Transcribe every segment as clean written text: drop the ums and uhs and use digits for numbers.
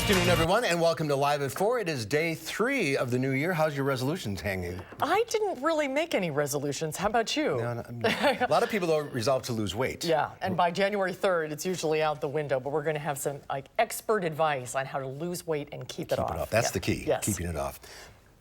afternoon, everyone, and welcome to Live at 4. It is day 3 of the new year. How's your resolutions hanging? I didn't really make any resolutions. How about you? No, a lot of people, though, resolve to lose weight. Yeah, and by January 3rd, it's usually out the window, but we're going to have some expert advice on how to lose weight and keep it off. That's the key, yes. Keeping it off.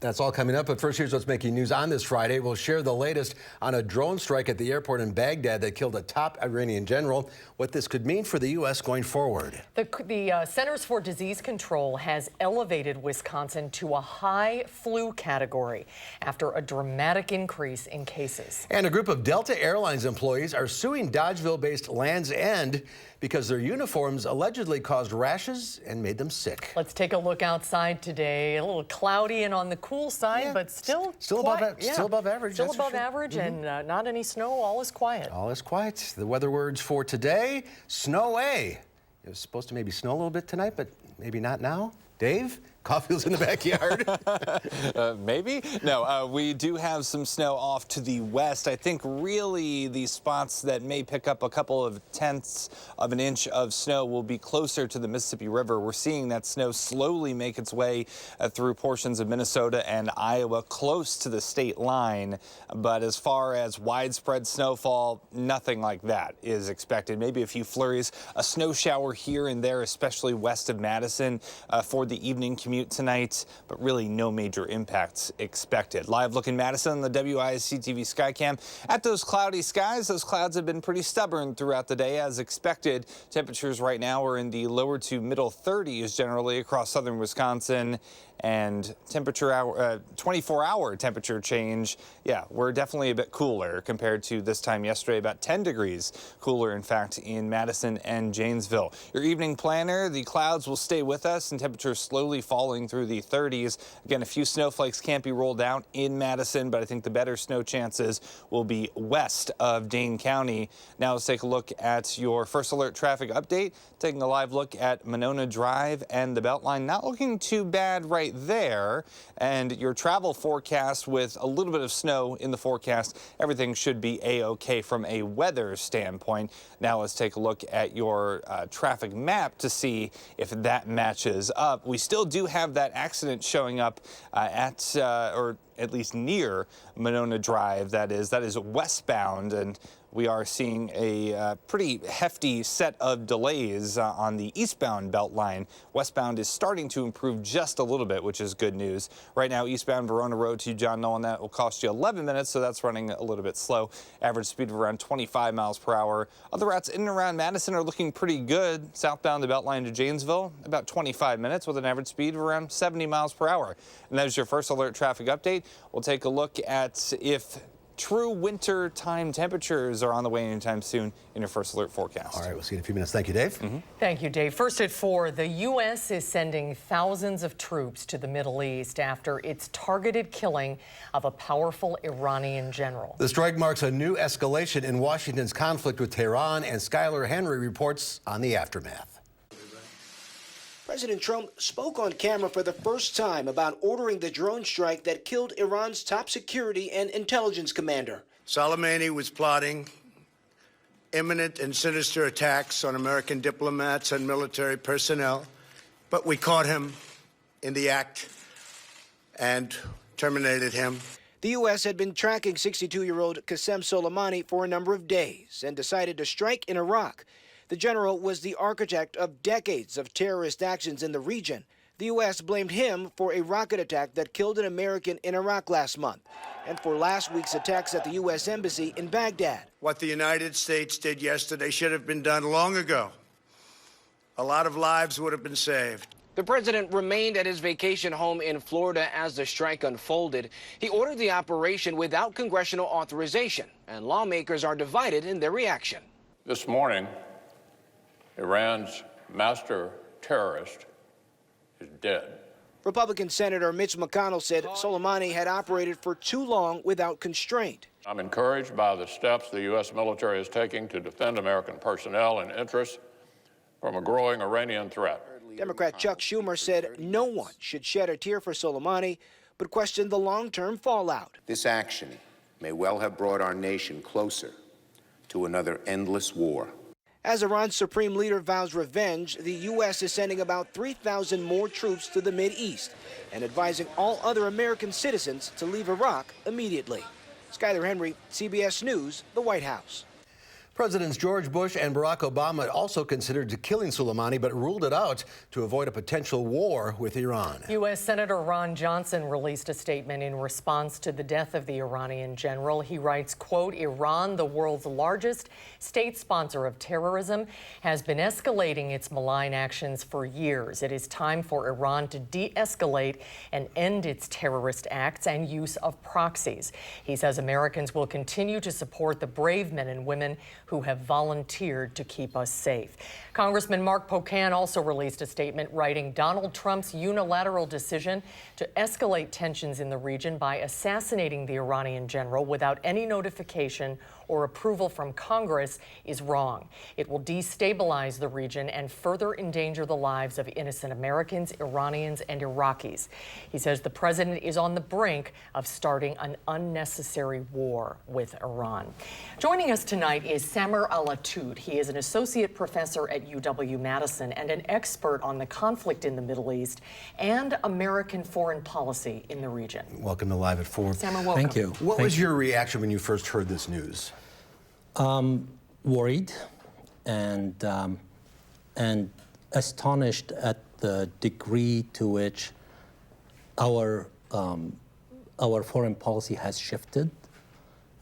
That's all coming up, but first, here's what's making news on this Friday. We'll share the latest on a drone strike at the airport in Baghdad that killed a top Iranian general, what this could mean for the U.S. going forward. The Centers for Disease Control has elevated Wisconsin to a high flu category after a dramatic increase in cases. And a group of Delta Airlines employees are suing Dodgeville-based Land's End because their uniforms allegedly caused rashes and made them sick. Let's take a look outside today. A little cloudy and on the cool side, but still above average. Still above average, and not any snow. All is quiet. All is quiet. The weather words for today: snow-a. It was supposed to maybe snow a little bit tonight, but maybe not now. Dave? Coffee's in the backyard. Maybe? No, we do have some snow off to the west. I think really the spots that may pick up a couple of tenths of an inch of snow will be closer to the Mississippi River. We're seeing that snow slowly make its way through portions of Minnesota and Iowa, close to the state line. But as far as widespread snowfall, nothing like that is expected. Maybe a few flurries, a snow shower here and there, especially west of Madison for the evening commute tonight, but really no major impacts expected. Live look in Madison, the WISC-TV Skycam. At those cloudy skies, those clouds have been pretty stubborn throughout the day as expected. Temperatures right now are in the lower to middle 30s generally across southern Wisconsin. And temperature 24-hour temperature change, yeah, we're definitely a bit cooler compared to this time yesterday, about 10 degrees cooler, in fact, in Madison and Janesville. Your evening planner, the clouds will stay with us and temperatures slowly falling through the 30s. Again, a few snowflakes can't be rolled out in Madison, but I think the better snow chances will be west of Dane County. Now let's take a look at your first alert traffic update. Taking a live look at Monona Drive and the Beltline. Not looking too bad right there. And your travel forecast with a little bit of snow in the forecast, everything should be a-okay from a weather standpoint. Now let's take a look at your traffic map to see if that matches up. We still do have that accident showing up or at least near Monona Drive. That is westbound, and we are seeing a pretty hefty set of delays on the eastbound belt line. Westbound is starting to improve just a little bit, which is good news. Right now, eastbound Verona Road to John Nolan, that will cost you 11 minutes, so that's running a little bit slow. Average speed of around 25 miles per hour. Other routes in and around Madison are looking pretty good. Southbound the belt line to Janesville, about 25 minutes with an average speed of around 70 miles per hour. And that is your first alert traffic update. We'll take a look at if true winter time temperatures are on the way anytime soon in your first alert forecast. All right, we'll see you in a few minutes. Thank you, Dave. Thank you, Dave. First at 4, the U.S. is sending thousands of troops to the Middle East after its targeted killing of a powerful Iranian general. The strike marks a new escalation in Washington's conflict with Tehran, and Skylar Henry reports on the aftermath. President Trump spoke on camera for the first time about ordering the drone strike that killed Iran's top security and intelligence commander. Soleimani was plotting imminent and sinister attacks on American diplomats and military personnel, but we caught him in the act and terminated him. The U.S. had been tracking 62-year-old Qasem Soleimani for a number of days and decided to strike in Iraq. The general was the architect of decades of terrorist actions in the region. The U.S. blamed him for a rocket attack that killed an American in Iraq last month and for last week's attacks at the U.S. Embassy in Baghdad. What the United States did yesterday should have been done long ago. A lot of lives would have been saved. The president remained at his vacation home in Florida as the strike unfolded. He ordered the operation without congressional authorization, and lawmakers are divided in their reaction. This morning, Iran's master terrorist is dead. Republican Senator Mitch McConnell said Soleimani had operated for too long without constraint. I'm encouraged by the steps the U.S. military is taking to defend American personnel and interests from a growing Iranian threat. Democrat Chuck Schumer said no one should shed a tear for Soleimani, but questioned the long-term fallout. This action may well have brought our nation closer to another endless war. As Iran's supreme leader vows revenge, the U.S. is sending about 3,000 more troops to the Mideast and advising all other American citizens to leave Iraq immediately. Skyler Henry, CBS News, the White House. Presidents George Bush and Barack Obama also considered killing Soleimani, but ruled it out to avoid a potential war with Iran. U.S. Senator Ron Johnson released a statement in response to the death of the Iranian general. He writes, quote, Iran, the world's largest state sponsor of terrorism, has been escalating its malign actions for years. It is time for Iran to de-escalate and end its terrorist acts and use of proxies. He says Americans will continue to support the brave men and women who have volunteered to keep us safe. Congressman Mark Pocan also released a statement writing Donald Trump's unilateral decision to escalate tensions in the region by assassinating the Iranian general without any notification or approval from Congress is wrong. It will destabilize the region and further endanger the lives of innocent Americans, Iranians, and Iraqis. He says the president is on the brink of starting an unnecessary war with Iran. Joining us tonight is Samer Alatout. He is an associate professor at UW-Madison and an expert on the conflict in the Middle East and American foreign policy in the region. Welcome to Live at 4. Samer, welcome. Thank you. What was your reaction when you first heard this news? Worried and astonished at the degree to which our foreign policy has shifted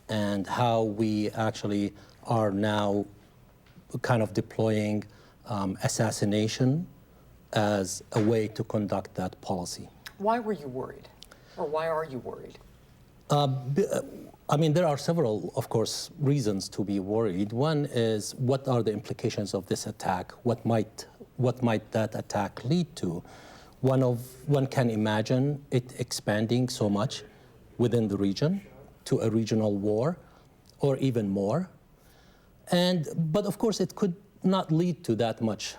and how we actually are now kind of deploying assassination as a way to conduct that policy. Why were you worried? Or why are you worried? I mean, there are several, of course, reasons to be worried. One is, what are the implications of this attack? What might that attack lead to? One can imagine it expanding so much within the region to a regional war, or even more. But of course, it could not lead to that much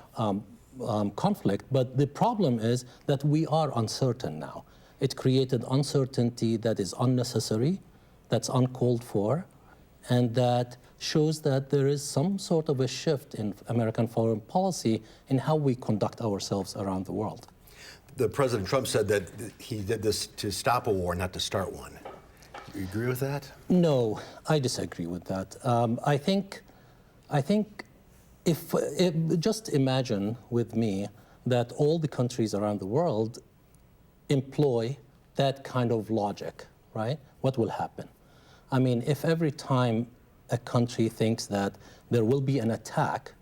conflict. But the problem is that we are uncertain now. It created uncertainty that is unnecessary, that's uncalled for, and that shows that there is some sort of a shift in American foreign policy in how we conduct ourselves around the world. The President Trump said that he did this to stop a war, not to start one. Do you agree with that? No, I disagree with that. I think if just imagine with me that all the countries around the world employ that kind of logic, right? What will happen? I mean, if every time a country thinks that there will be an attack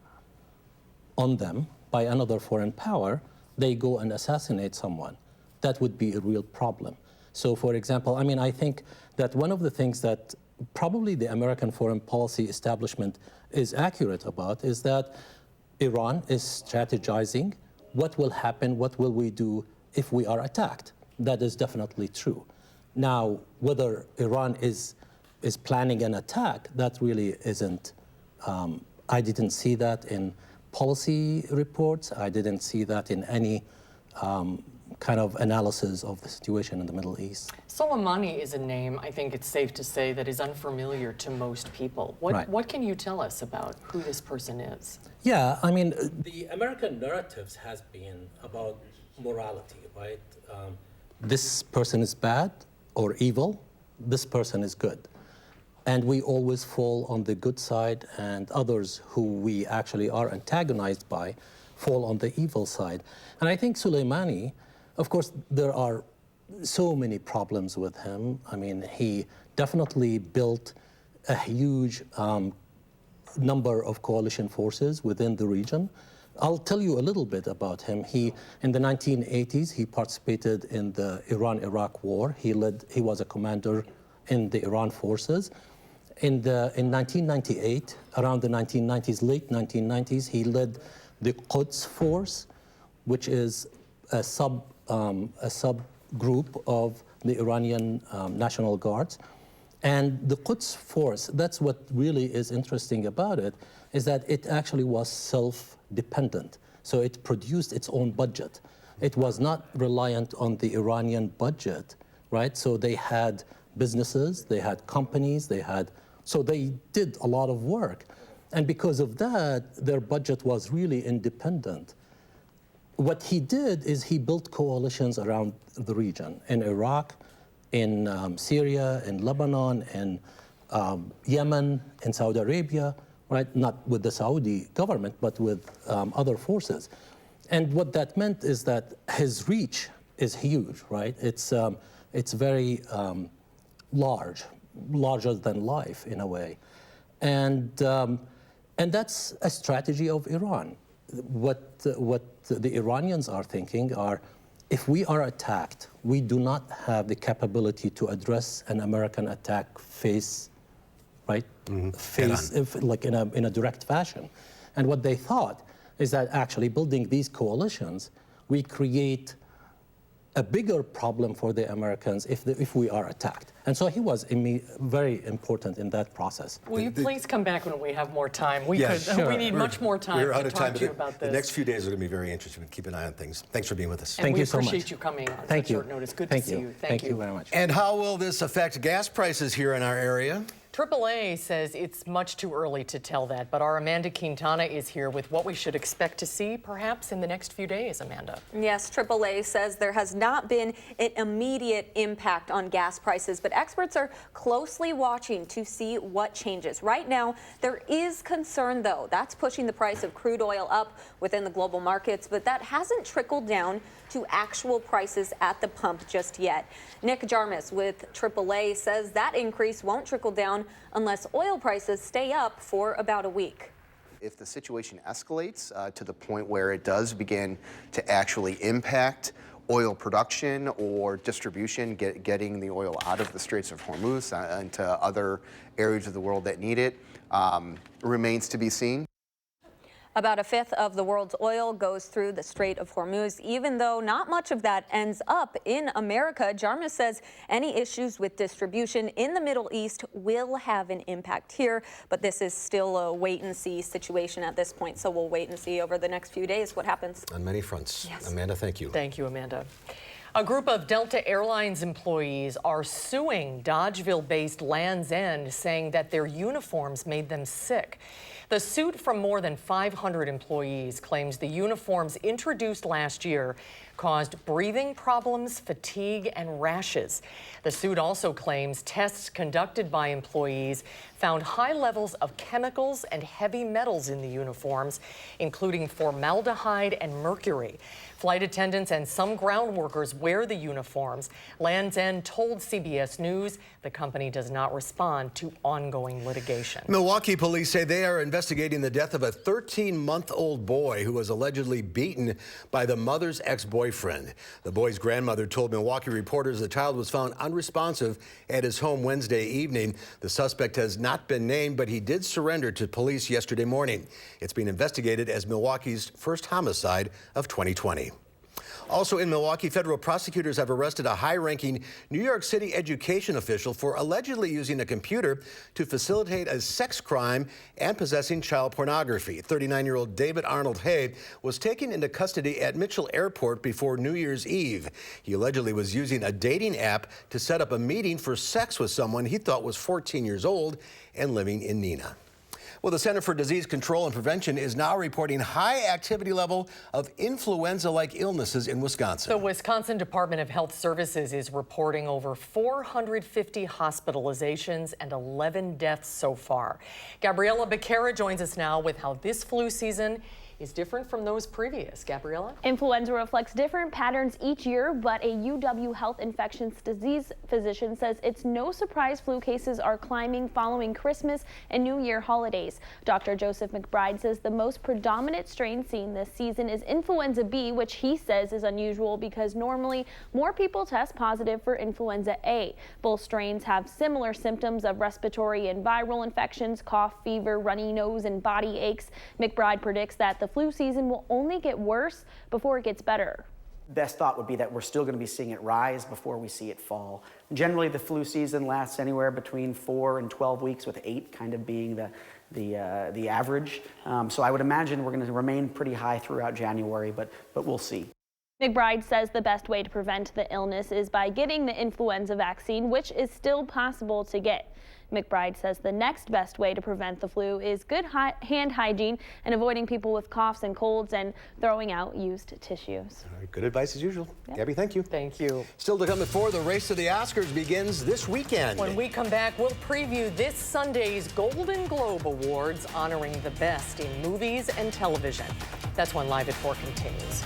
on them by another foreign power, they go and assassinate someone, that would be a real problem. So, for example, I mean, I think that one of the things that probably the American foreign policy establishment is accurate about is that Iran is strategizing what will happen, what will we do if we are attacked. That is definitely true. Now, whether Iran is planning an attack, that really isn't, I didn't see that in policy reports. I didn't see that in any kind of analysis of the situation in the Middle East. Soleimani is a name, I think it's safe to say, that is unfamiliar to most people. What can you tell us about who this person is? Yeah, I mean, the American narratives has been about morality, right? This person is bad or evil, this person is good. And we always fall on the good side, and others who we actually are antagonized by fall on the evil side. And I think Soleimani, of course, there are so many problems with him. I mean, he definitely built a huge number of coalition forces within the region. I'll tell you a little bit about him. In the 1980s, he participated in the Iran-Iraq war. He was a commander in the Iran forces. In 1998, around the 1990s, late 1990s, he led the Quds Force, which is a subgroup of the Iranian National Guards. And the Quds Force, that's what really is interesting about it, is that it actually was self-dependent. So it produced its own budget. It was not reliant on the Iranian budget, right? So they had businesses, they had companies, so they did a lot of work. And because of that, their budget was really independent. What he did is he built coalitions around the region, in Iraq, in Syria, in Lebanon, in Yemen, in Saudi Arabia, right? Not with the Saudi government, but with other forces. And what that meant is that his reach is huge, right? It's very large, larger than life in a way. And that's a strategy of Iran. What the Iranians are thinking are, if we are attacked, we do not have the capability to address an American attack face, right? Like in a direct fashion. And what they thought is that actually building these coalitions, we create a bigger problem for the Americans if we are attacked. And so he was very important in that process. Will you please come back when we have more time? We need much more time We're out to of talk time, to you about this. The next few days are going to be very interesting. Keep an eye on things. Thanks for being with us. And Thank we you so much. appreciate you coming on Thank such you. short notice. Good to see you. Thank you very much. And how will this affect gas prices here in our area? AAA says it's much too early to tell that, but our Amanda Quintana is here with what we should expect to see perhaps in the next few days, Amanda. Yes, AAA says there has not been an immediate impact on gas prices, but experts are closely watching to see what changes. Right now, there is concern, though. That's pushing the price of crude oil up within the global markets, but that hasn't trickled down to actual prices at the pump just yet. Nick Jarmus with AAA says that increase won't trickle down unless oil prices stay up for about a week. If the situation escalates to the point where it does begin to actually impact oil production or distribution, getting the oil out of the Straits of Hormuz into other areas of the world that need it, remains to be seen. About a fifth of the world's oil goes through the Strait of Hormuz, even though not much of that ends up in America. Jarmus says any issues with distribution in the Middle East will have an impact here, but this is still a wait-and-see situation at this point, so we'll wait and see over the next few days what happens. On many fronts. Yes. Amanda, thank you. Thank you, Amanda. A group of Delta Airlines employees are suing Dodgeville-based Land's End, saying that their uniforms made them sick. The suit from more than 500 employees claims the uniforms introduced last year caused breathing problems, fatigue, and rashes. The suit also claims tests conducted by employees found high levels of chemicals and heavy metals in the uniforms, including formaldehyde and mercury. Flight attendants and some ground workers wear the uniforms. Land's End told CBS News the company does not respond to ongoing litigation. Milwaukee police say they are investigating the death of a 13-month-old boy who was allegedly beaten by the mother's ex-boyfriend. The boy's grandmother told Milwaukee reporters the child was found unresponsive at his home Wednesday evening. The suspect has not been named, but he did surrender to police yesterday morning. It's being investigated as Milwaukee's first homicide of 2020. Also in Milwaukee, federal prosecutors have arrested a high-ranking New York City education official for allegedly using a computer to facilitate a sex crime and possessing child pornography. 39-year-old David Arnold Hay was taken into custody at Mitchell Airport before New Year's Eve. He allegedly was using a dating app to set up a meeting for sex with someone he thought was 14 years old and living in Neenah. Well, the Center for Disease Control and Prevention is now reporting high activity level of influenza-like illnesses in Wisconsin. The Wisconsin Department of Health Services is reporting over 450 hospitalizations and 11 deaths so far. Gabriela Becerra joins us now with how this flu season is different from those previous. Gabriela? Influenza reflects different patterns each year, but a UW Health infectious disease physician says it's no surprise flu cases are climbing following Christmas and New Year holidays. Dr. Joseph McBride says the most predominant strain seen this season is influenza B, which he says is unusual because normally more people test positive for influenza A. Both strains have similar symptoms of respiratory and viral infections, cough, fever, runny nose, and body aches. McBride predicts that the flu season will only get worse before it gets better. Best thought would be that we're still going to be seeing it rise before we see it fall. Generally, the flu season lasts anywhere between 4 and 12 weeks, with 8 kind of being the average. So I would imagine we're going to remain pretty high throughout January, but we'll see. McBride says the best way to prevent the illness is by getting the influenza vaccine, which is still possible to get. McBride says the next best way to prevent the flu is good hand hygiene and avoiding people with coughs and colds and throwing out used tissues. All right, good advice as usual. Yep. Gabby, thank you. Thank you. Still to come at 4, the race to the Oscars begins this weekend. When we come back, we'll preview this Sunday's Golden Globe Awards, honoring the best in movies and television. That's when Live at 4 continues.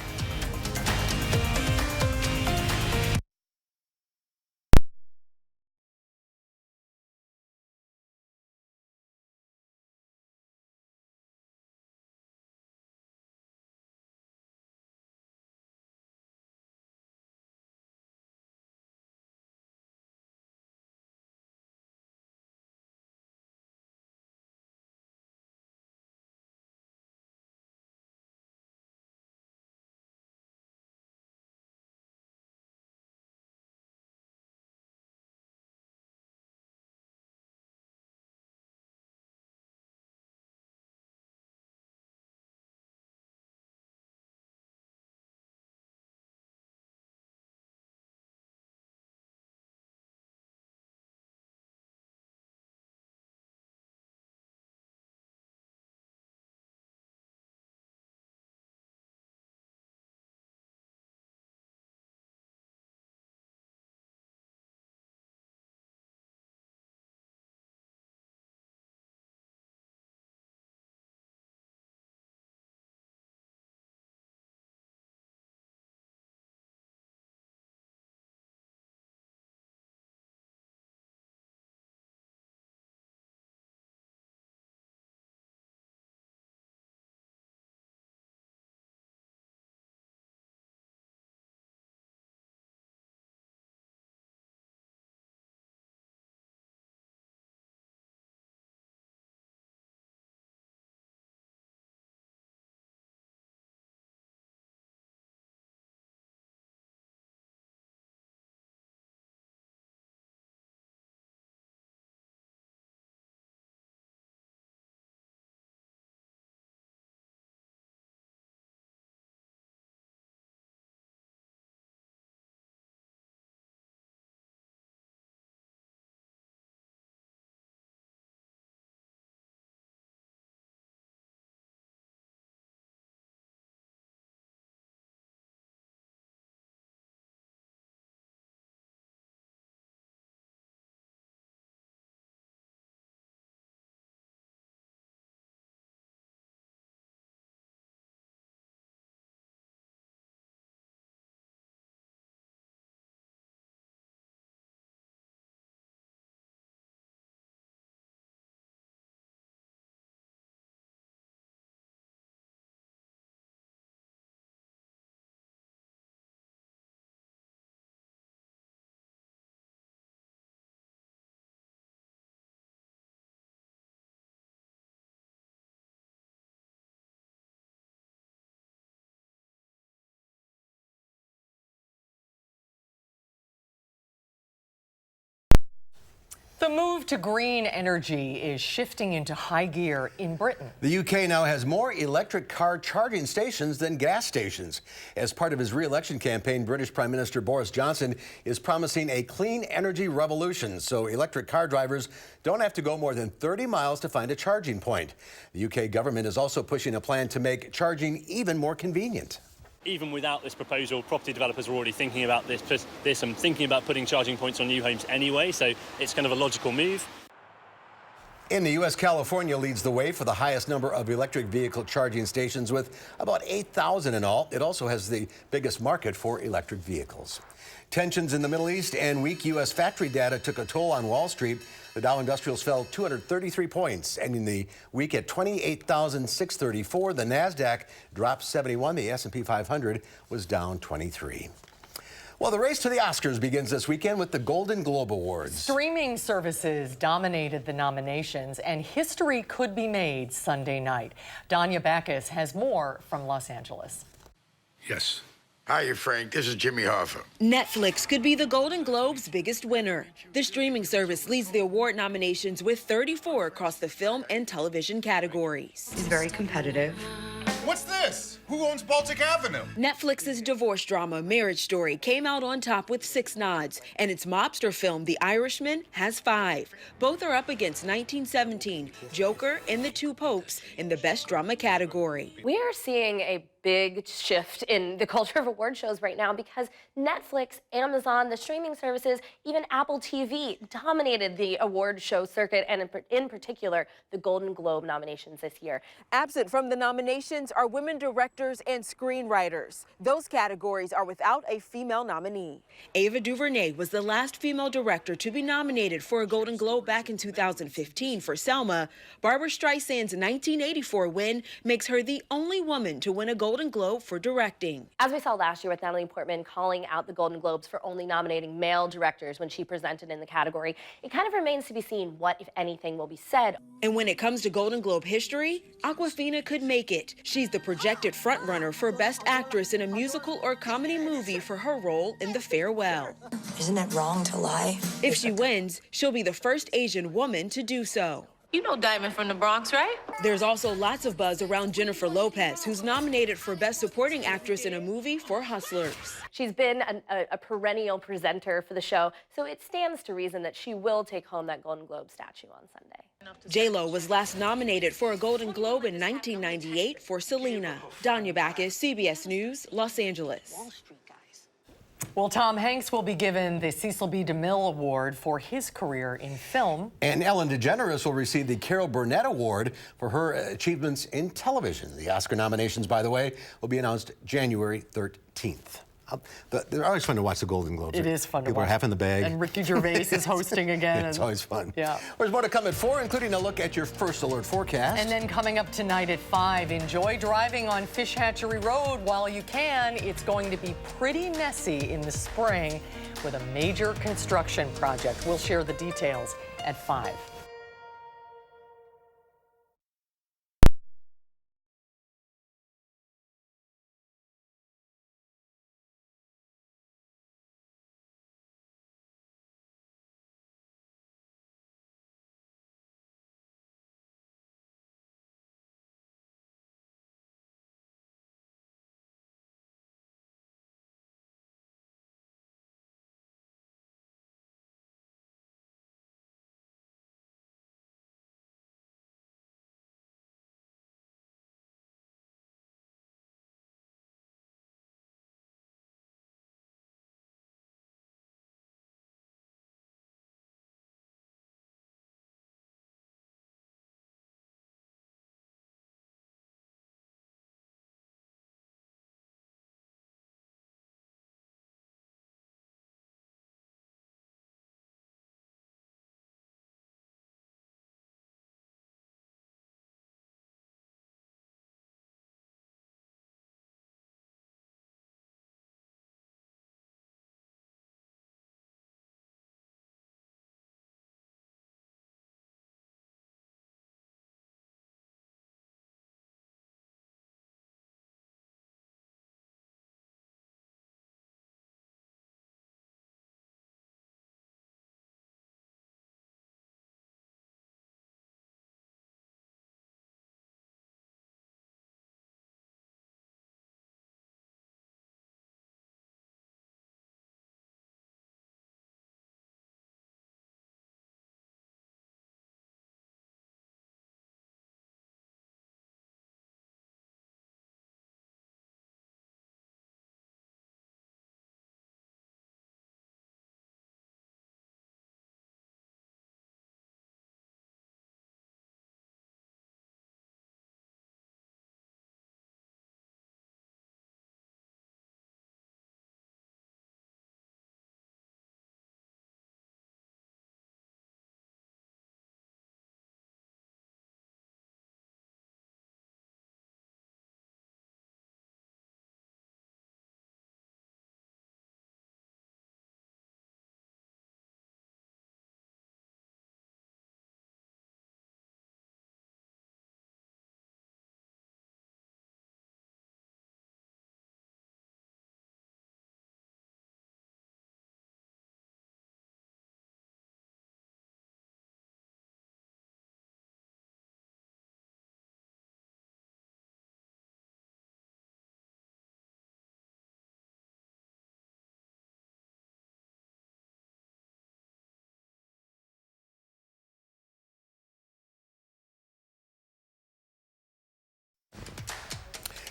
The move to green energy is shifting into high gear in Britain. The UK now has more electric car charging stations than gas stations. As part of his re-election campaign, British Prime Minister Boris Johnson is promising a clean energy revolution so electric car drivers don't have to go more than 30 miles to find a charging point. The UK government is also pushing a plan to make charging even more convenient. Even without this proposal, property developers are already thinking about this and thinking about putting charging points on new homes anyway, so it's kind of a logical move. In the U.S., California leads the way for the highest number of electric vehicle charging stations with about 8,000 in all. It also has the biggest market for electric vehicles. Tensions in the Middle East and weak U.S. factory data took a toll on Wall Street. The Dow Industrials fell 233 points, ending the week at 28,634. The Nasdaq dropped 71. The S&P 500 was down 23. Well, the race to the Oscars begins this weekend with the Golden Globe Awards. Streaming services dominated the nominations, and history could be made Sunday night. Danya Backus has more from Los Angeles. Yes. Hi, Frank. This is Jimmy Hoffa. Netflix could be the Golden Globe's biggest winner. The streaming service leads the award nominations with 34 across the film and television categories. It's very competitive. What's this? Who owns Baltic Avenue? Netflix's divorce drama Marriage Story came out on top with 6 nods, and its mobster film The Irishman has 5. Both are up against 1917, Joker, and The Two Popes in the Best Drama category. We are seeing a big shift in the culture of award shows right now because Netflix, Amazon, the streaming services, even Apple TV dominated the award show circuit, and in particular, the Golden Globe nominations this year. Absent from the nominations are women directors and screenwriters. Those categories are without a female nominee. Ava DuVernay was the last female director to be nominated for a Golden Globe back in 2015 for Selma. Barbra Streisand's 1984 win makes her the only woman to win a Golden Globe for directing. As we saw last year with Natalie Portman calling out the Golden Globes for only nominating male directors when she presented in the category, it kind of remains to be seen what, if anything, will be said. And when it comes to Golden Globe history, Awkwafina could make it. She's the projected frontrunner for Best Actress in a musical or comedy movie for her role in The Farewell. Isn't it wrong to lie? If she wins, she'll be the first Asian woman to do so. You know Diamond from the Bronx, right? There's also lots of buzz around Jennifer Lopez, who's nominated for Best Supporting Actress in a movie for Hustlers. She's been a perennial presenter for the show, so it stands to reason that she will take home that Golden Globe statue on Sunday. J-Lo was last nominated for a Golden Globe in 1998 for Selena. Danya Backus, CBS News, Los Angeles. Well, Tom Hanks will be given the Cecil B. DeMille Award for his career in film. And Ellen DeGeneres will receive the Carol Burnett Award for her achievements in television. The Oscar nominations, by the way, will be announced January 13th. They're always fun to watch the Golden Globes. It is fun to watch. People are half in the bag. And Ricky Gervais is hosting again. It's always fun. Yeah. There's more to come at 4, including a look at your first alert forecast. And then coming up tonight at 5, enjoy driving on Fish Hatchery Road while you can. It's going to be pretty messy in the spring with a major construction project. We'll share the details at 5.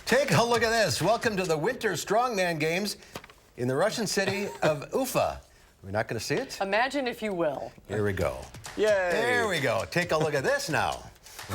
Take a look at this. Welcome to the Winter Strongman Games in the Russian city of Ufa. We're not going to see it? Imagine if you will. Here we go. Yay! There we go. Take a look at this now.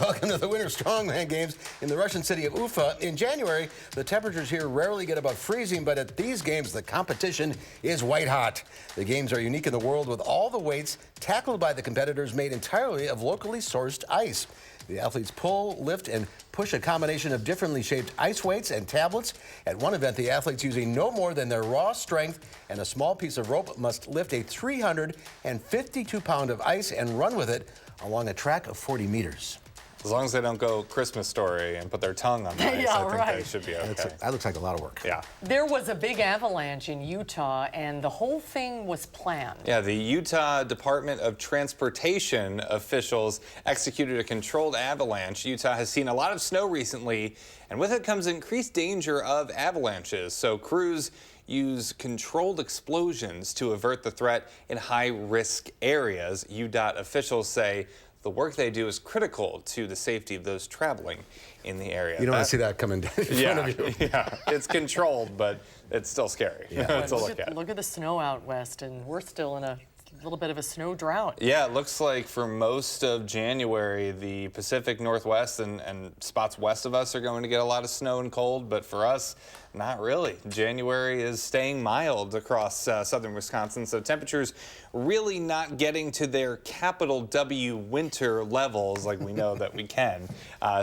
Welcome to the Winter Strongman Games in the Russian city of Ufa. In January, the temperatures here rarely get above freezing, but at these games, the competition is white hot. The games are unique in the world with all the weights tackled by the competitors made entirely of locally sourced ice. The athletes pull, lift, and push a combination of differently shaped ice weights and tablets. At one event, the athletes, using no more than their raw strength and a small piece of rope, must lift a 352-pound of ice and run with it along a track of 40 meters. As long as they don't go Christmas Story and put their tongue on the ice, Yeah, I think right. they should be okay. That looks like a lot of work. Yeah. There was a big avalanche in Utah, and the whole thing was planned. Yeah, the Utah Department of Transportation officials executed a controlled avalanche. Utah has seen a lot of snow recently, and with it comes increased danger of avalanches. So crews use controlled explosions to avert the threat in high-risk areas. UDOT officials say the work they do is critical to the safety of those traveling in the area. You don't want to see that coming down in front of you. Yeah, it's controlled, but it's still scary to look at. Look at the snow out west, and we're still in a little bit of a snow drought. Yeah, it looks like for most of January, the Pacific Northwest and spots west of us are going to get a lot of snow and cold, but for us, not really. January is staying mild across southern Wisconsin, so temperatures really not getting to their capital W winter levels like we know that we can.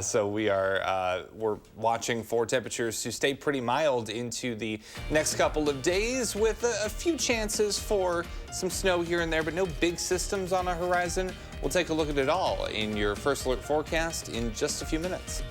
So we're watching for temperatures to stay pretty mild into the next couple of days with a few chances for some snow here and there, but no big systems on the horizon. We'll take a look at it all in your First Alert forecast in just a few minutes.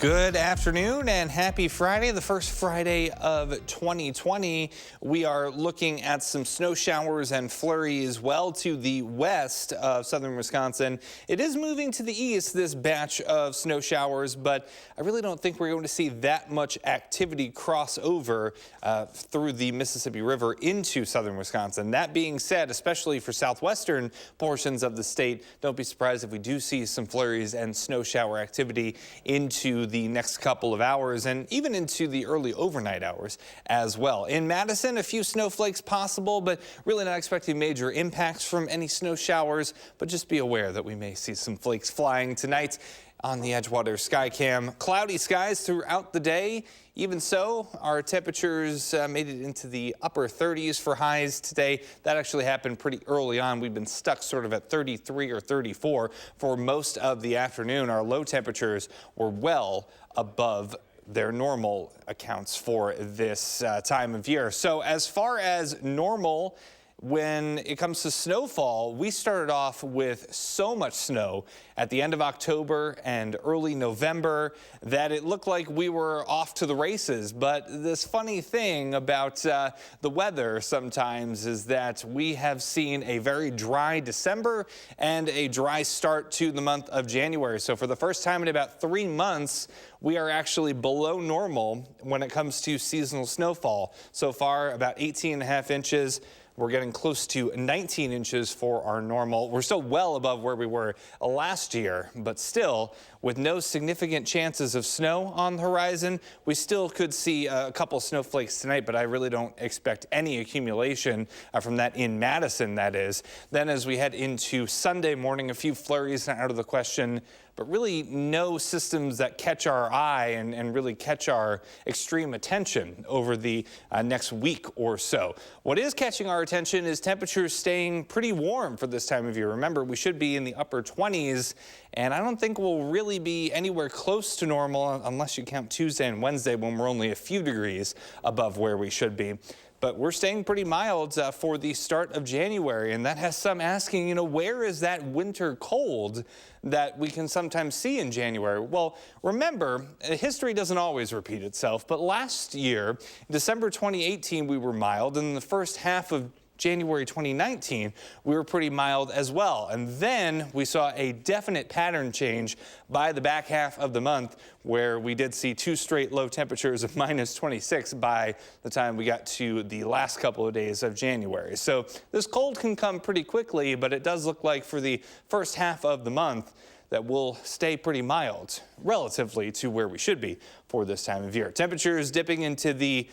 Good afternoon and happy Friday, the first Friday of 2020. We are looking at some snow showers and flurries well to the west of southern Wisconsin. It is moving to the east, this batch of snow showers, but I really don't think we're going to see that much activity cross over through the Mississippi River into southern Wisconsin. That being said, especially for southwestern portions of the state, don't be surprised if we do see some flurries and snow shower activity into the next couple of hours and even into the early overnight hours as well. In Madison, a few snowflakes possible, but really not expecting major impacts from any snow showers, but just be aware that we may see some flakes flying tonight on the Edgewater Skycam. Cloudy skies throughout the day. Even so, our temperatures made it into the upper 30s for highs today. That actually happened pretty early on. We've been stuck sort of at 33 or 34 for most of the afternoon. Our low temperatures were well above their normal accounts for this time of year. So as far as normal, when it comes to snowfall, we started off with so much snow at the end of October and early November that it looked like we were off to the races. But this funny thing about the weather sometimes is that we have seen a very dry December and a dry start to the month of January. So for the first time in about 3 months, we are actually below normal when it comes to seasonal snowfall. So far, about 18.5 inches. We're getting close to 19 inches for our normal. We're still well above where we were last year, but still, with no significant chances of snow on the horizon, we still could see a couple snowflakes tonight, but I really don't expect any accumulation from that in Madison, that is. Then as we head into Sunday morning, a few flurries not out of the question, but really no systems that catch our eye and really catch our extreme attention over the next week or so. What is catching our attention is temperatures staying pretty warm for this time of year. Remember, we should be in the upper 20s, and I don't think we'll really be anywhere close to normal unless you count Tuesday and Wednesday when we're only a few degrees above where we should be. But we're staying pretty mild for the start of January, and that has some asking, where is that winter cold that we can sometimes see in January? Well, remember, history doesn't always repeat itself, but last year, December 2018, we were mild, and in the first half of January 2019, we were pretty mild as well. And then we saw a definite pattern change by the back half of the month where we did see 2 straight low temperatures of -26 by the time we got to the last couple of days of January. So this cold can come pretty quickly, but it does look like for the first half of the month that will stay pretty mild relatively to where we should be for this time of year. Temperatures dipping into the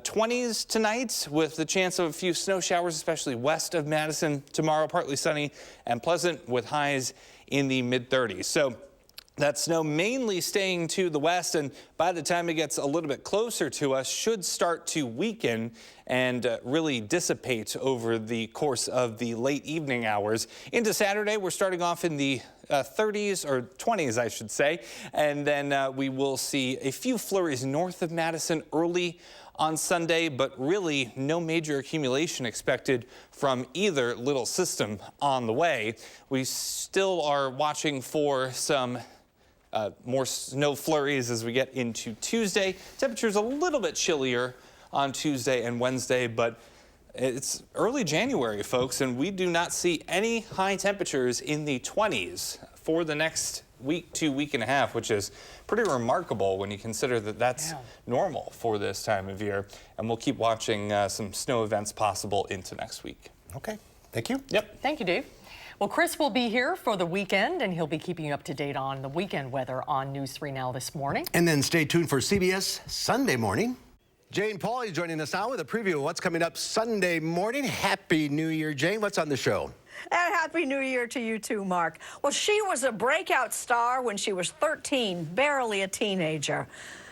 20s tonight with the chance of a few snow showers, especially west of Madison. Tomorrow, partly sunny and pleasant with highs in the mid-30s. So that snow mainly staying to the west, and by the time it gets a little bit closer to us, should start to weaken and really dissipate over the course of the late evening hours. Into Saturday, we're starting off in the 30s, or 20s, I should say, and then we will see a few flurries north of Madison early on Sunday, but really no major accumulation expected from either little system on the way. We still are watching for some more snow flurries as we get into Tuesday. Temperatures a little bit chillier on Tuesday and Wednesday, but it's early January, folks, and we do not see any high temperatures in the 20s for the next week to week and a half, which is pretty remarkable when you consider that that's normal for this time of year. And we'll keep watching some snow events possible into next week. Okay, thank you. Yep. Thank you, Dave. Well, Chris will be here for the weekend, and he'll be keeping you up to date on the weekend weather on News 3 Now this morning. And then stay tuned for CBS Sunday Morning. Jane Pauley joining us now with a preview of what's coming up Sunday morning. Happy New Year, Jane. What's on the show? And Happy New Year to you too, Mark. Well, she was a breakout star when she was 13, barely a teenager.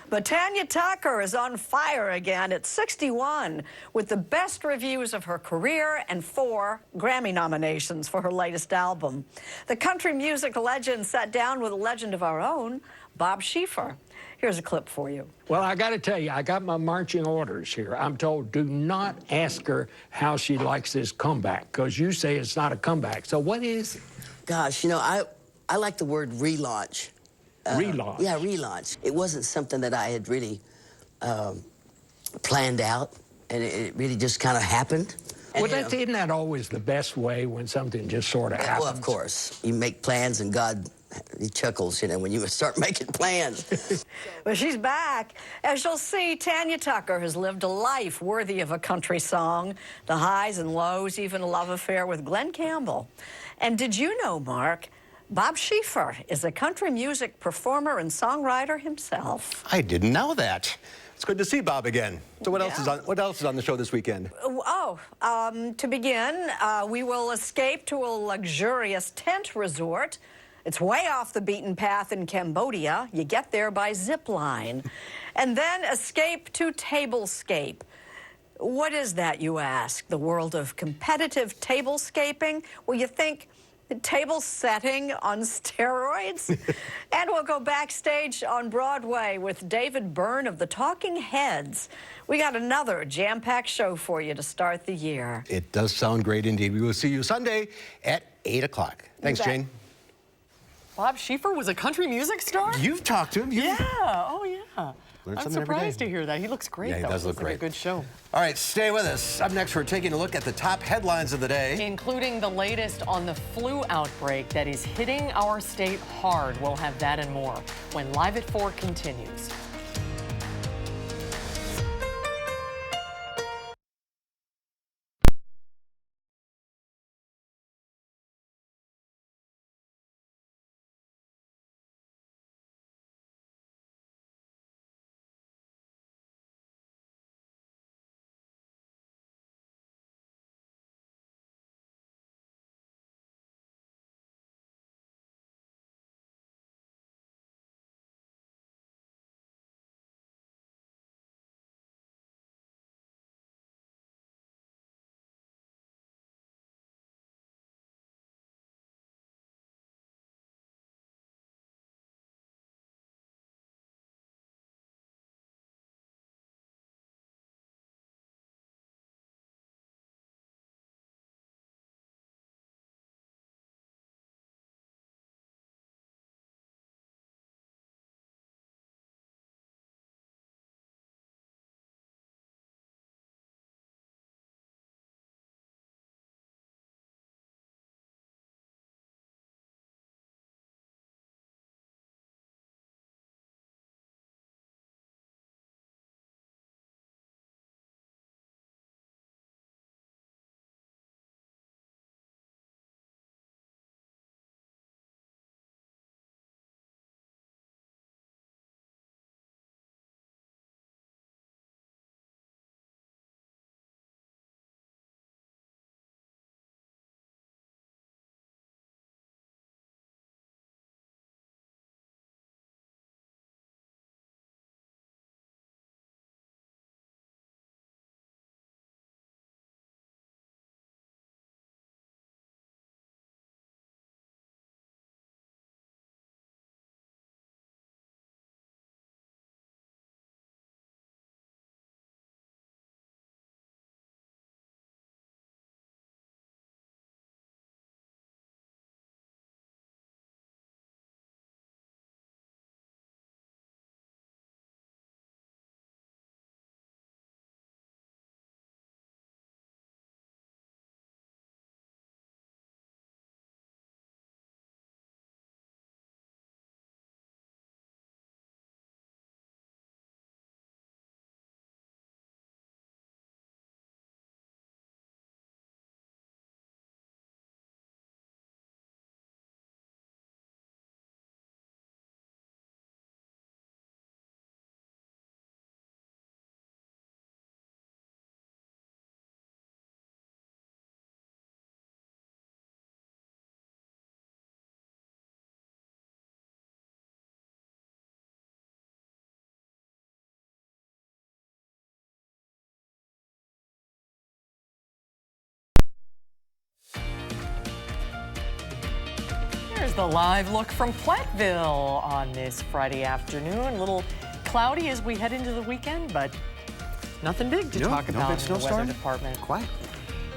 But Tanya Tucker is on fire again at 61 with the best reviews of her career and 4 Grammy nominations for her latest album. The country music legend sat down with a legend of our own, Bob Schieffer. Here's a clip for you. Well, I got to tell you, I got my marching orders here. I'm told do not ask her how she likes this comeback, because you say it's not a comeback. So what is it? Gosh, I like the word relaunch. relaunch. Yeah, relaunch. It wasn't something that I had really planned out, and it really just kind of happened. And, Well, isn't that always the best way when something just sort of happens? Well, of course. You make plans, and God, he chuckles, when you start making plans. Well, she's back. As you'll see, Tanya Tucker has lived a life worthy of a country song. The highs and lows, even a love affair with Glenn Campbell. And did you know, Mark, Bob Schieffer is a country music performer and songwriter himself. I didn't know that. It's good to see Bob again. So what else is on the show this weekend? To begin, we will escape to a luxurious tent resort. It's way off the beaten path in Cambodia. You get there by zip line. And then escape to tablescape. What is that, you ask? The world of competitive tablescaping? Well, you think table setting on steroids? And we'll go backstage on Broadway with David Byrne of the Talking Heads. We got another jam-packed show for you to start the year. It does sound great indeed. We will see you Sunday at 8 o'clock. Thanks, Jane. Bob Schieffer was a country music star? You've talked to him. Yeah, oh yeah. Learn I'm something every surprised day. to hear that. He looks great, Yeah, he though. does look Looks great. like a good show. All right, stay with us. Up next, we're taking a look at the top headlines of the day. Including the latest on the flu outbreak that is hitting our state hard. We'll have that and more when Live at 4 continues. Here's the live look from Platteville on this Friday afternoon. A little cloudy as we head into the weekend, but nothing big to talk about in the weather department. Quiet.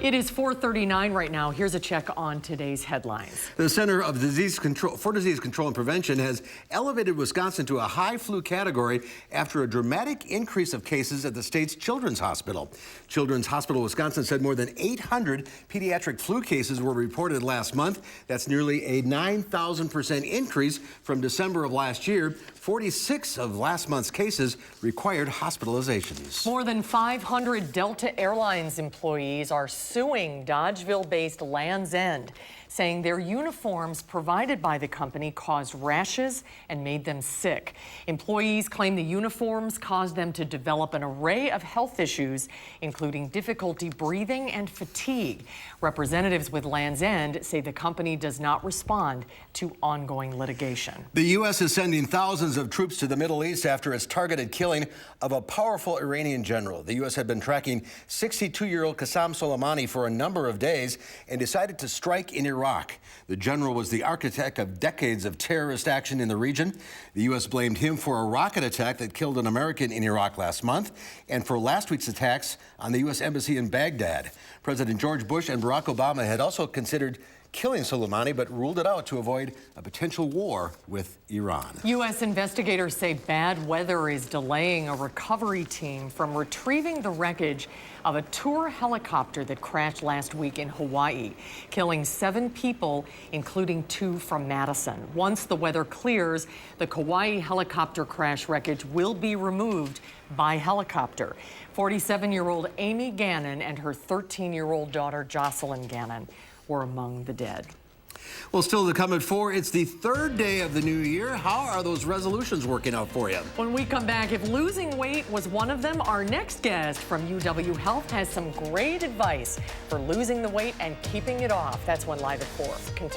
It is 4:39 right now. Here's a check on today's headlines. The Center for Disease Control and Prevention has elevated Wisconsin to a high flu category after a dramatic increase of cases at the state's Children's Hospital. Children's Hospital Wisconsin said more than 800 pediatric flu cases were reported last month. That's nearly a 9,000% increase from December of last year. 46 of last month's cases required hospitalizations. More than 500 Delta Airlines employees are suing Dodgeville-based Land's End, saying their uniforms provided by the company caused rashes and made them sick. Employees claim the uniforms caused them to develop an array of health issues, including difficulty breathing and fatigue. Representatives with Land's End say the company does not respond to ongoing litigation. The U.S. is sending thousands of troops to the Middle East after its targeted killing of a powerful Iranian general. The U.S. had been tracking 62-year-old Qasem Soleimani for a number of days and decided to strike in Iraq. The general was the architect of decades of terrorist action in the region. The U.S. blamed him for a rocket attack that killed an American in Iraq last month and for last week's attacks on the U.S. Embassy in Baghdad. President George Bush and Barack Obama had also considered killing Soleimani, but ruled it out to avoid a potential war with Iran. U.S. investigators say bad weather is delaying a recovery team from retrieving the wreckage of a tour helicopter that crashed last week in Hawaii, killing 7 people, including 2 from Madison. Once the weather clears, the Kauai helicopter crash wreckage will be removed by helicopter. 47-year-old Amy Gannon and her 13-year-old daughter Jocelyn Gannon were among the dead. Well, still to come at 4, it's the 3rd day of the new year. How are those resolutions working out for you? When we come back, if losing weight was one of them, our next guest from UW Health has some great advice for losing the weight and keeping it off. That's when Live at 4.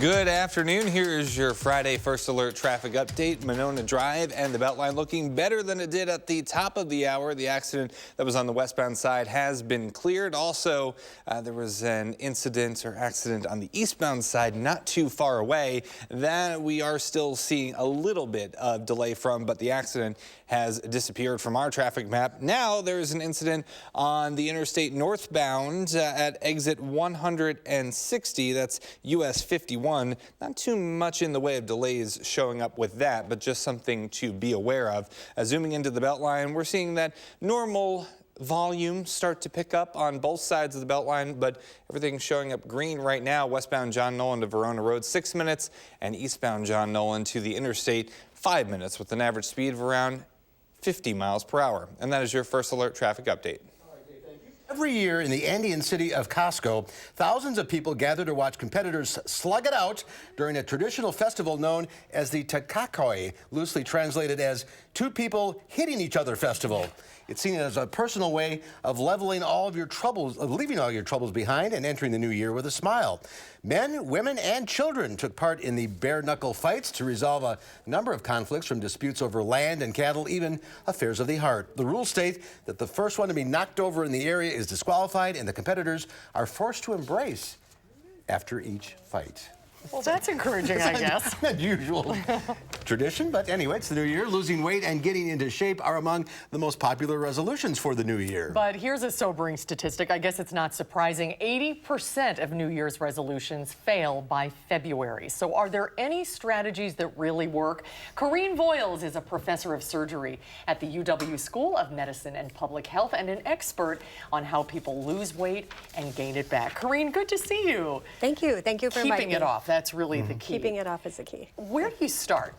Good afternoon. Here is your Friday First Alert traffic update. Monona Drive and the Beltline looking better than it did at the top of the hour. The accident that was on the westbound side has been cleared. Also, there was an incident or accident on the eastbound side not too far away that we are still seeing a little bit of delay from, but the accident has disappeared from our traffic map. Now there is an incident on the interstate northbound at exit 160. That's US 51. Not too much in the way of delays showing up with that, but just something to be aware of. Zooming into the Beltline, we're seeing that normal volume start to pick up on both sides of the Beltline, but everything's showing up green right now. Westbound John Nolan to Verona Road, 6 minutes, and eastbound John Nolan to the interstate, 5 minutes, with an average speed of around 50 miles per hour. And that is your First Alert traffic update. Every year in the Andean city of Costco, thousands of people gather to watch competitors slug it out during a traditional festival known as the Takakoi, loosely translated as two people hitting each other festival. It's seen as a personal way of leveling all of your troubles, leaving all your troubles behind and entering the new year with a smile. Men, women, and children took part in the bare-knuckle fights to resolve a number of conflicts, from disputes over land and cattle, even affairs of the heart. The rules state that the first one to be knocked over in the area is disqualified, and the competitors are forced to embrace after each fight. Well, that's encouraging, I guess. Not usual tradition, but anyway, it's the new year. Losing weight and getting into shape are among the most popular resolutions for the new year. But here's a sobering statistic. I guess it's not surprising. 80% of New Year's resolutions fail by February. So are there any strategies that really work? Corrine Voiles is a professor of surgery at the UW School of Medicine and Public Health and an expert on how people lose weight and gain it back. Corrine, good to see you. Thank you. Thank you for inviting me. Keeping it off. That's really the key. Keeping it off is the key. Where do you start?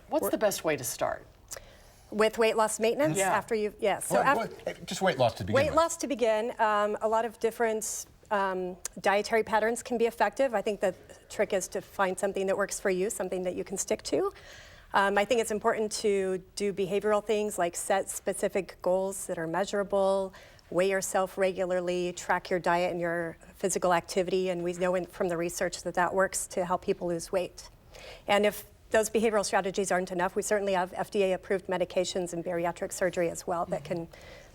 What's the best way to start? With weight loss maintenance? Yeah. After you, yes. Just weight loss to begin Weight loss to begin. A lot of different dietary patterns can be effective. I think the trick is to find something that works for you, something that you can stick to. I think it's important to do behavioral things like set specific goals that are measurable, weigh yourself regularly, track your diet and your physical activity, and we know from the research that that works to help people lose weight. And if those behavioral strategies aren't enough, we certainly have FDA-approved medications and bariatric surgery as well that can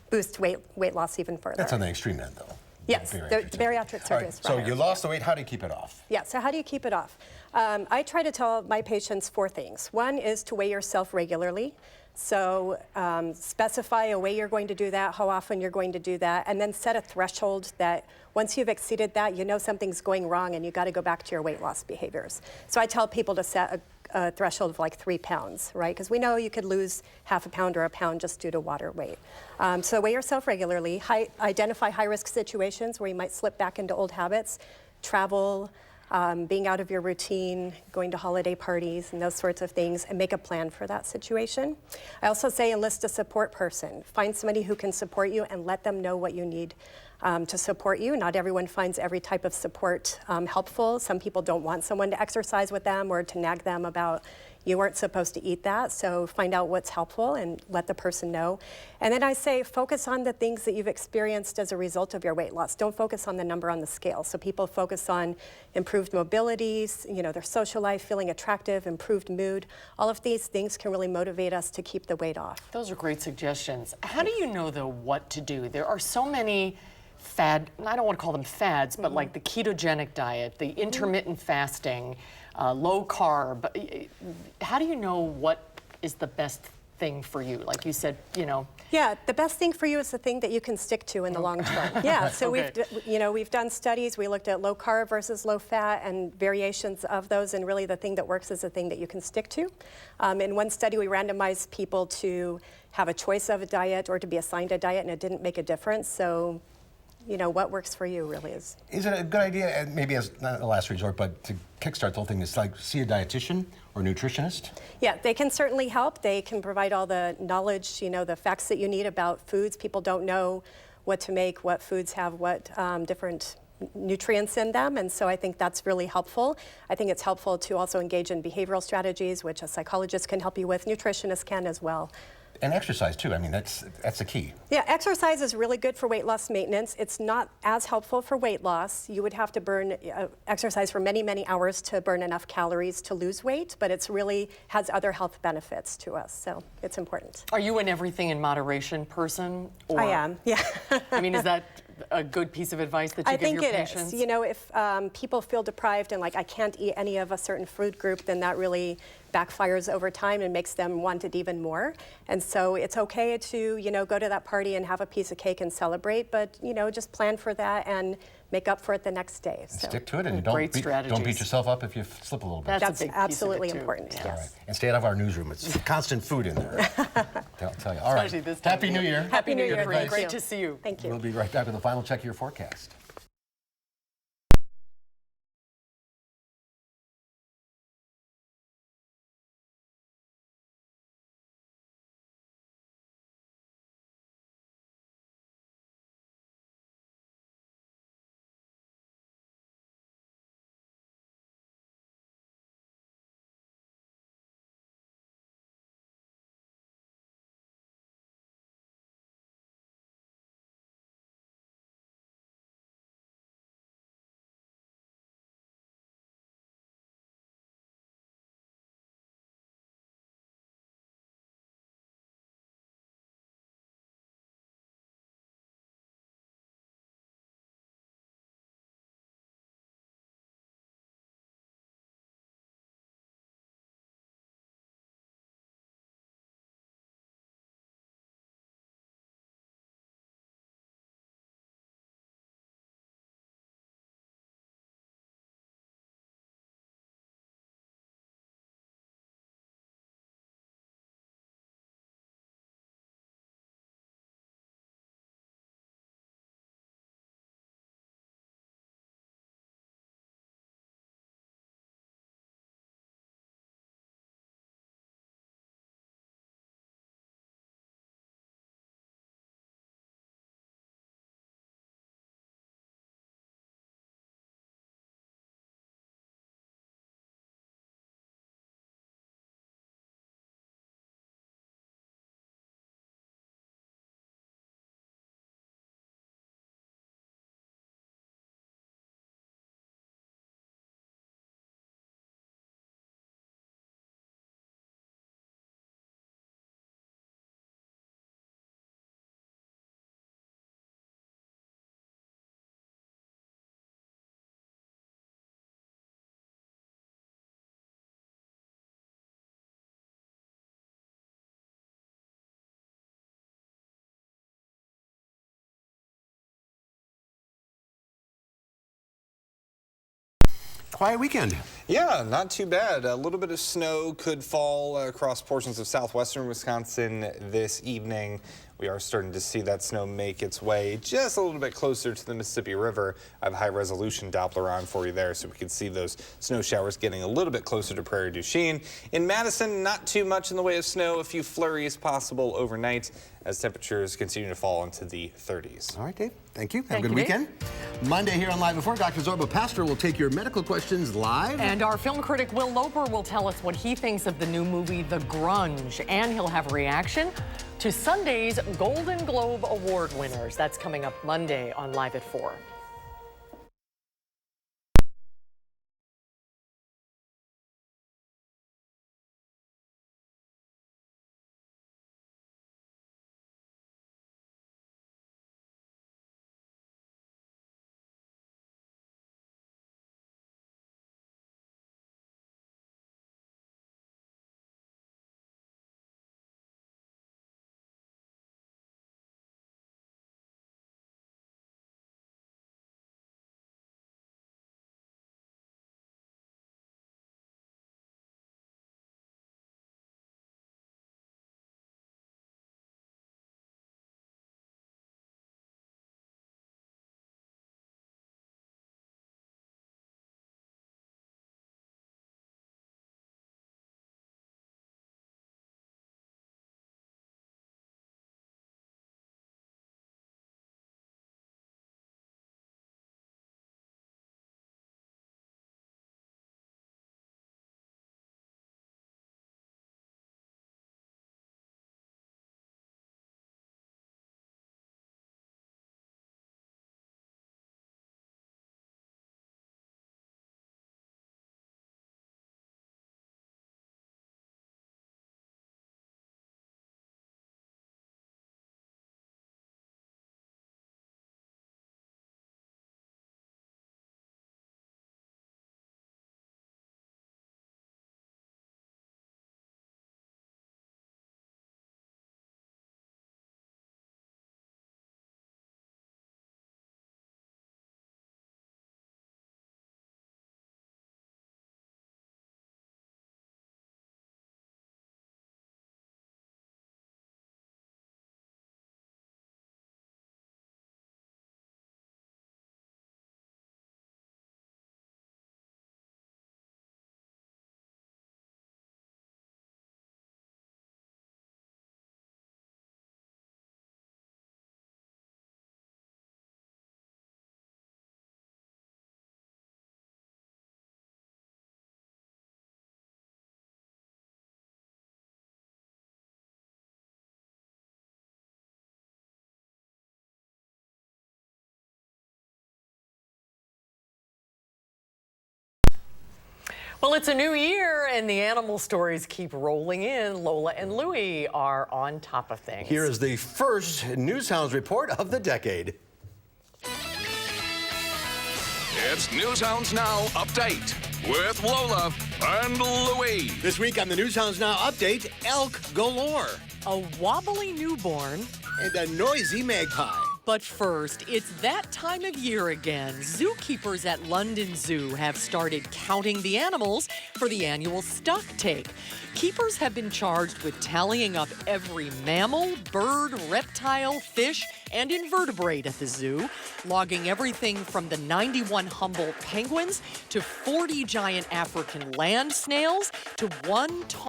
boost weight loss even further. That's on the extreme end, though. Yes, the bariatric surgery is so you lost the weight. How do you keep it off? Yeah, so how do you keep it off? I try to tell my patients 4 things. One is to weigh yourself regularly. So specify a way you're going to do that, how often you're going to do that, and then set a threshold that once you've exceeded that, you know something's going wrong and you got to go back to your weight loss behaviors. So I tell people to set a threshold of like 3 pounds, right? Because we know you could lose half a pound or a pound just due to water weight. So weigh yourself regularly, identify high-risk situations where you might slip back into old habits, travel, being out of your routine, going to holiday parties and those sorts of things, and make a plan for that situation. I also say enlist a support person. Find somebody who can support you and let them know what you need to support you. Not everyone finds every type of support helpful. Some people don't want someone to exercise with them or to nag them about you weren't supposed to eat that, so find out what's helpful and let the person know. And then I say focus on the things that you've experienced as a result of your weight loss. Don't focus on the number on the scale. So people focus on improved mobility, their social life, feeling attractive, improved mood. All of these things can really motivate us to keep the weight off. Those are great suggestions. How do you know, though, what to do? There are so many I don't want to call them fads, but like the ketogenic diet, the intermittent fasting, low carb. How do you know what is the best thing for you? Like you said, Yeah, the best thing for you is the thing that you can stick to in the long term. Yeah, so we've done studies. We looked at low carb versus low fat and variations of those, and really the thing that works is the thing that you can stick to. In one study, we randomized people to have a choice of a diet or to be assigned a diet, and it didn't make a difference. So what works for you really is. Is it a good idea, and maybe as not a last resort, but to kickstart the whole thing, is like see a dietitian or nutritionist? Yeah, they can certainly help. They can provide all the knowledge, the facts that you need about foods. People don't know what to make, what foods have what different nutrients in them, and so I think that's really helpful. I think it's helpful to also engage in behavioral strategies, which a psychologist can help you with, nutritionists can as well. And exercise too. I mean, that's the key. Yeah, exercise is really good for weight loss maintenance. It's not as helpful for weight loss. You would have to burn exercise for many, many hours to burn enough calories to lose weight, but it's really has other health benefits to us, so it's important. Are you an everything in moderation person? Or, I am, yeah. I mean, is that a good piece of advice that you give your patients? I think it is. You know, if people feel deprived and like I can't eat any of a certain food group, then that really backfires over time and makes them want it even more. And so it's okay to, you know, go to that party and have a piece of cake and celebrate, but, you know, just plan for that and make up for it the next day. So. Stick to it, and don't beat yourself up if you slip a little bit. That's absolutely important, yes. All right. And stay out of our newsroom. It's constant food in there. I'll tell you. All right. Happy New Year. Happy New Year. Great to see you. Thank you. We'll be right back with the final check of your forecast. Quiet weekend. Yeah, not too bad. A little bit of snow could fall across portions of southwestern Wisconsin this evening. We are starting to see that snow make its way just a little bit closer to the Mississippi River. I have a high-resolution Doppler on for you there, so we can see those snow showers getting a little bit closer to Prairie du Chien. In Madison, not too much in the way of snow. A few flurries possible overnight as temperatures continue to fall into the 30s. All right, Dave. Thank you. Have a good weekend. Monday here on Live Before, Dr. Zorba Pastor will take your medical questions live. And our film critic Will Loper will tell us what he thinks of the new movie The Grunge. And he'll have a reaction to Sunday's Golden Globe Award winners. That's coming up Monday on Live at 4. Well, it's a new year and the animal stories keep rolling in. Lola and Louie are on top of things. Here is the first News Hounds report of the decade. It's News Hounds Now Update with Lola and Louie. This week on the News Hounds Now Update, elk galore. A wobbly newborn. And a noisy magpie. But first, it's that time of year again. Zookeepers at London Zoo have started counting the animals for the annual stock take. Keepers have been charged with tallying up every mammal, bird, reptile, fish, and invertebrate at the zoo, logging everything from the 91 Humboldt penguins to 40 giant African land snails to 1 ton